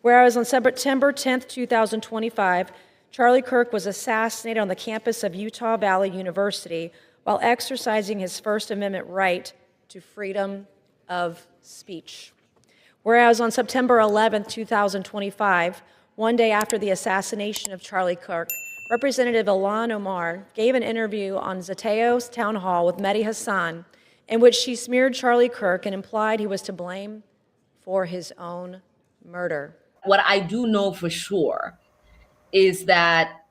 Whereas on September 10th, 2025, Charlie Kirk was assassinated on the campus of Utah Valley University while exercising his First Amendment right to freedom of speech. Whereas on September 11th, 2025, one day after the assassination of Charlie Kirk, Representative Ilhan Omar gave an interview on Zateo's town hall with Mehdi Hassan in which she smeared Charlie Kirk and implied he was to blame for his own murder. What I do know for sure is that,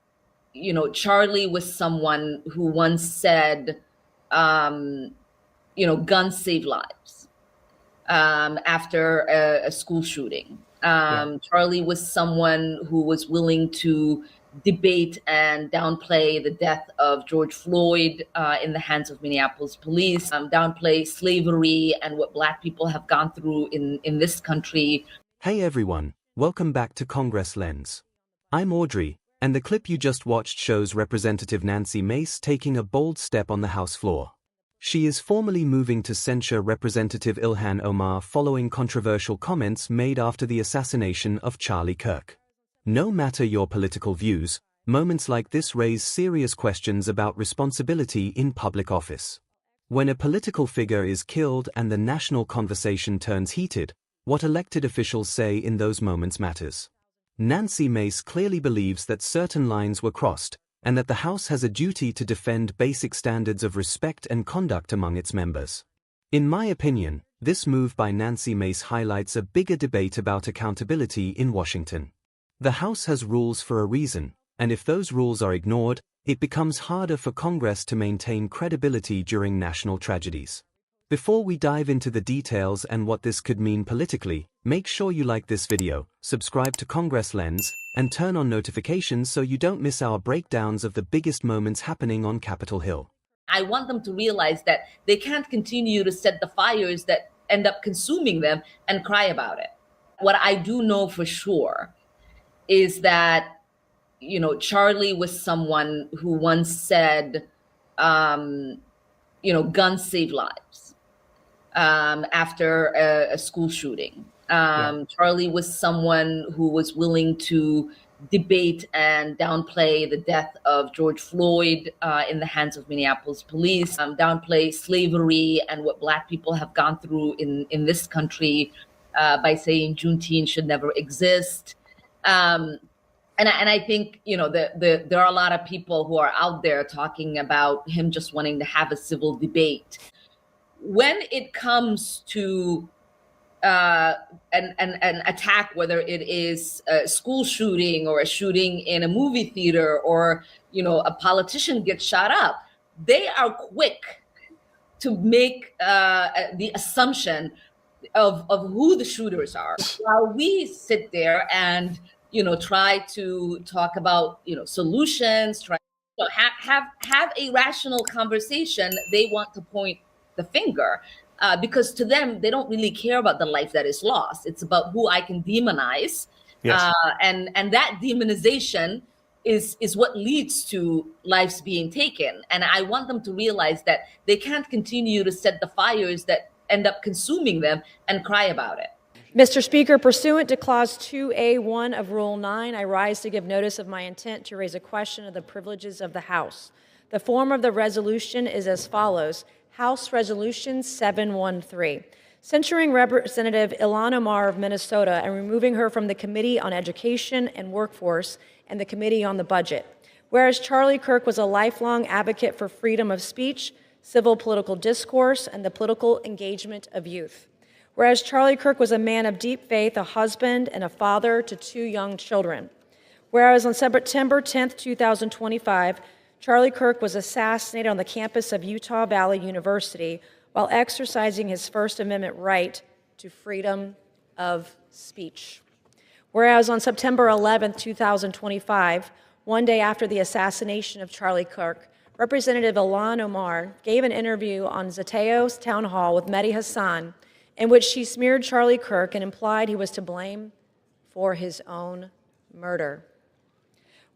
Charlie was someone who once said, guns save lives after a school shooting. Charlie was someone who was willing to debate and downplay the death of George Floyd in the hands of Minneapolis police, downplay slavery and what Black people have gone through in this country. Hey everyone, welcome back to Congress Lens. I'm Audrey, and the clip you just watched shows Representative Nancy Mace taking a bold step on the House floor. She is formally moving to censure Representative Ilhan Omar following controversial comments made after the assassination of Charlie Kirk. No matter your political views, moments like this raise serious questions about responsibility in public office. When a political figure is killed and the national conversation turns heated, what elected officials say in those moments matters. Nancy Mace clearly believes that certain lines were crossed, and that the House has a duty to defend basic standards of respect and conduct among its members. In my opinion, this move by Nancy Mace highlights a bigger debate about accountability in Washington. The House has rules for a reason, and if those rules are ignored, it becomes harder for Congress to maintain credibility during national tragedies. Before we dive into the details and what this could mean politically, make sure you like this video, subscribe to Congress Lens, and turn on notifications so you don't miss our breakdowns of the biggest moments happening on Capitol Hill. I want them to realize that they can't continue to set the fires that end up consuming them and cry about it. What I do know for sure is that, Charlie was someone who once said, guns save lives after a school shooting. Charlie was someone who was willing to debate and downplay the death of George Floyd in the hands of Minneapolis police, downplay slavery and what Black people have gone through in this country by saying Juneteenth should never exist. And I think, there are a lot of people who are out there talking about him just wanting to have a civil debate. When it comes to an attack, whether it is a school shooting or a shooting in a movie theater or, a politician gets shot up, they are quick to make the assumption of who the shooters are. While we sit there and, try to talk about, solutions, try to have a rational conversation, they want to point the finger. Because to them, they don't really care about the life that is lost. It's about who I can demonize. Yes. And that demonization is what leads to lives being taken. And I want them to realize that they can't continue to set the fires that end up consuming them and cry about it. Mr. Speaker, pursuant to Clause 2A1 of Rule 9, I rise to give notice of my intent to raise a question of the privileges of the House. The form of the resolution is as follows. House Resolution 713, censuring Representative Ilhan Omar of Minnesota and removing her from the Committee on Education and Workforce and the Committee on the Budget. Whereas Charlie Kirk was a lifelong advocate for freedom of speech, civil political discourse, and the political engagement of youth. Whereas Charlie Kirk was a man of deep faith, a husband, and a father to 2 young children. Whereas on September 10th, 2025, Charlie Kirk was assassinated on the campus of Utah Valley University while exercising his First Amendment right to freedom of speech. Whereas on September 11th, 2025, one day after the assassination of Charlie Kirk, Representative Ilhan Omar gave an interview on Zateo's town hall with Mehdi Hassan in which she smeared Charlie Kirk and implied he was to blame for his own murder.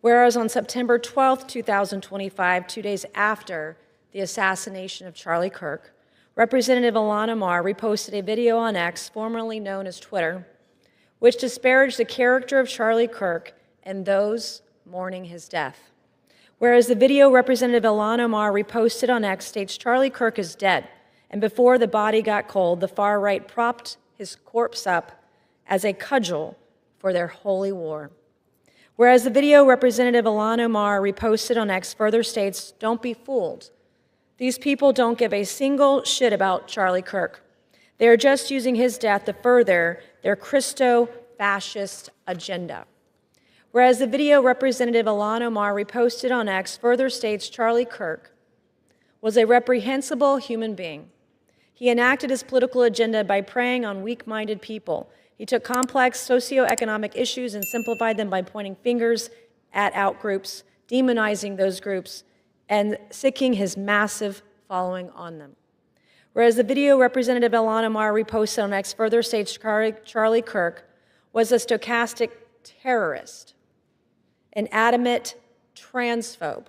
Whereas on September 12th, 2025, 2 days after the assassination of Charlie Kirk, Representative Ilhan Omar reposted a video on X, formerly known as Twitter, which disparaged the character of Charlie Kirk and those mourning his death. Whereas the video Representative Ilhan Omar reposted on X states Charlie Kirk is dead, and before the body got cold, the far right propped his corpse up as a cudgel for their holy war. Whereas the video Representative Ilhan Omar reposted on X further states, don't be fooled. These people don't give a single shit about Charlie Kirk. They are just using his death to further their Christo-fascist agenda. Whereas the video Representative Ilhan Omar reposted on X further states Charlie Kirk was a reprehensible human being. He enacted his political agenda by preying on weak-minded people. He took complex socioeconomic issues and simplified them by pointing fingers at outgroups, demonizing those groups, and sicking his massive following on them. Whereas the video Representative Ilhan Omar reposted on X further states Charlie Kirk was a stochastic terrorist, an adamant transphobe.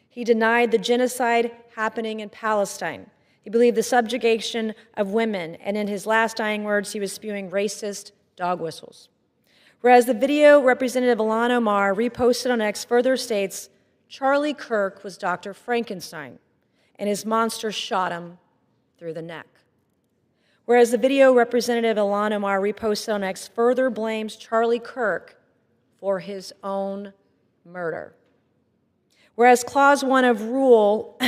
He denied the genocide happening in Palestine. He believed the subjugation of women, and in his last dying words, he was spewing racist dog whistles. Whereas the video Representative Ilhan Omar reposted on X further states, Charlie Kirk was Dr. Frankenstein, and his monster shot him through the neck. Whereas the video Representative Ilhan Omar reposted on X further blames Charlie Kirk for his own murder. Whereas Clause 1 of Rule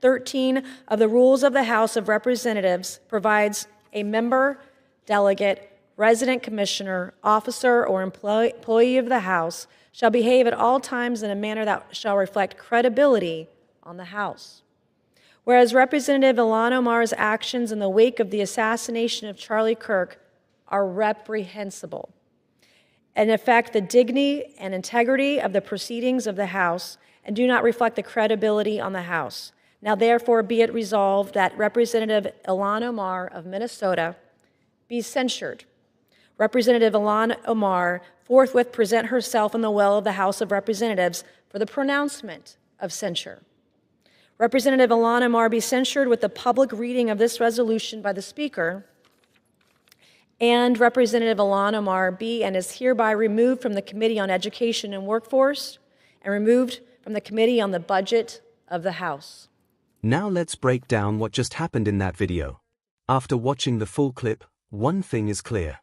13 of the Rules of the House of Representatives provides a member, delegate, resident commissioner, officer, or employee of the House shall behave at all times in a manner that shall reflect credibility on the House. Whereas Representative Ilhan Omar's actions in the wake of the assassination of Charlie Kirk are reprehensible and affect the dignity and integrity of the proceedings of the House and do not reflect the credibility on the House. Now, therefore, be it resolved that Representative Ilhan Omar of Minnesota be censured. Representative Ilhan Omar forthwith present herself in the well of the House of Representatives for the pronouncement of censure. Representative Ilhan Omar be censured with the public reading of this resolution by the Speaker, and Representative Ilhan Omar be and is hereby removed from the Committee on Education and Workforce and removed from the Committee on the Budget of the House. Now let's break down what just happened in that video. After watching the full clip, one thing is clear.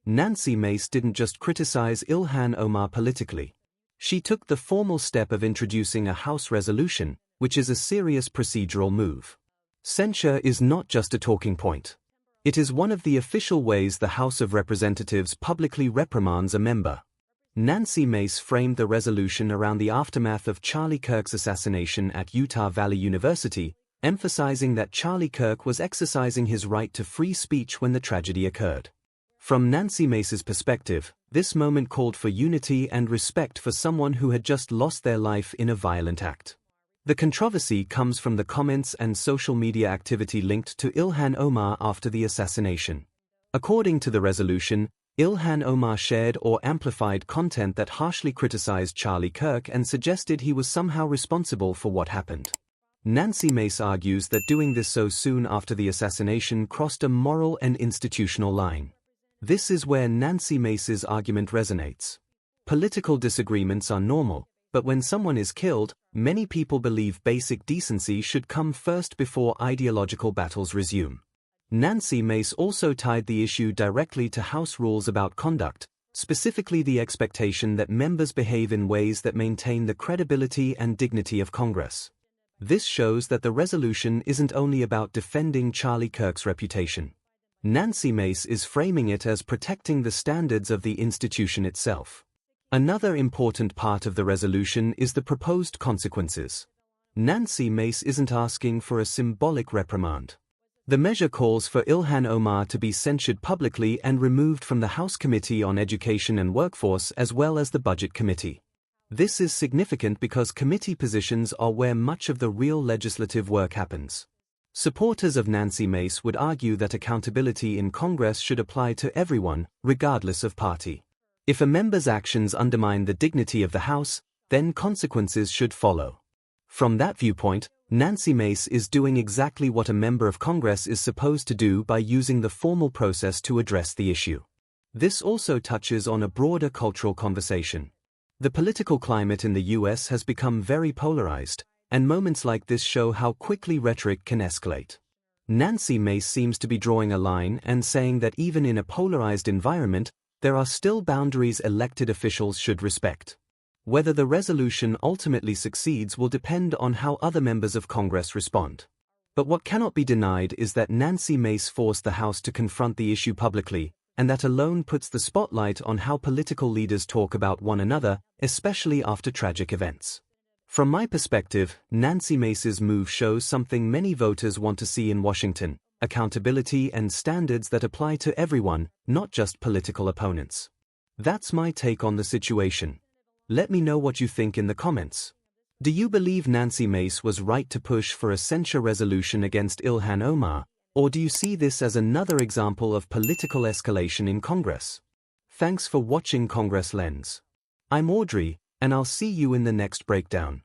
Nancy Mace didn't just criticize Ilhan Omar politically. She took the formal step of introducing a House resolution, which is a serious procedural move. Censure is not just a talking point. It is one of the official ways the House of Representatives publicly reprimands a member. Nancy Mace framed the resolution around the aftermath of Charlie Kirk's assassination at Utah Valley University, emphasizing that Charlie Kirk was exercising his right to free speech when the tragedy occurred. From Nancy Mace's perspective, this moment called for unity and respect for someone who had just lost their life in a violent act. The controversy comes from the comments and social media activity linked to Ilhan Omar after the assassination. According to the resolution, Ilhan Omar shared or amplified content that harshly criticized Charlie Kirk and suggested he was somehow responsible for what happened. Nancy Mace argues that doing this so soon after the assassination crossed a moral and institutional line. This is where Nancy Mace's argument resonates. Political disagreements are normal, but when someone is killed, many people believe basic decency should come first before ideological battles resume. Nancy Mace also tied the issue directly to House rules about conduct, specifically the expectation that members behave in ways that maintain the credibility and dignity of Congress. This shows that the resolution isn't only about defending Charlie Kirk's reputation. Nancy Mace is framing it as protecting the standards of the institution itself. Another important part of the resolution is the proposed consequences. Nancy Mace isn't asking for a symbolic reprimand. The measure calls for Ilhan Omar to be censured publicly and removed from the House Committee on Education and Workforce as well as the Budget Committee. This is significant because committee positions are where much of the real legislative work happens. Supporters of Nancy Mace would argue that accountability in Congress should apply to everyone, regardless of party. If a member's actions undermine the dignity of the House, then consequences should follow. From that viewpoint, Nancy Mace is doing exactly what a member of Congress is supposed to do by using the formal process to address the issue. This also touches on a broader cultural conversation. The political climate in the US has become very polarized, and moments like this show how quickly rhetoric can escalate. Nancy Mace seems to be drawing a line and saying that even in a polarized environment, there are still boundaries elected officials should respect. Whether the resolution ultimately succeeds will depend on how other members of Congress respond. But what cannot be denied is that Nancy Mace forced the House to confront the issue publicly, and that alone puts the spotlight on how political leaders talk about one another, especially after tragic events. From my perspective, Nancy Mace's move shows something many voters want to see in Washington: accountability and standards that apply to everyone, not just political opponents. That's my take on the situation. Let me know what you think in the comments. Do you believe Nancy Mace was right to push for a censure resolution against Ilhan Omar, or do you see this as another example of political escalation in Congress? Thanks for watching Congress Lens. I'm Audrey, and I'll see you in the next breakdown.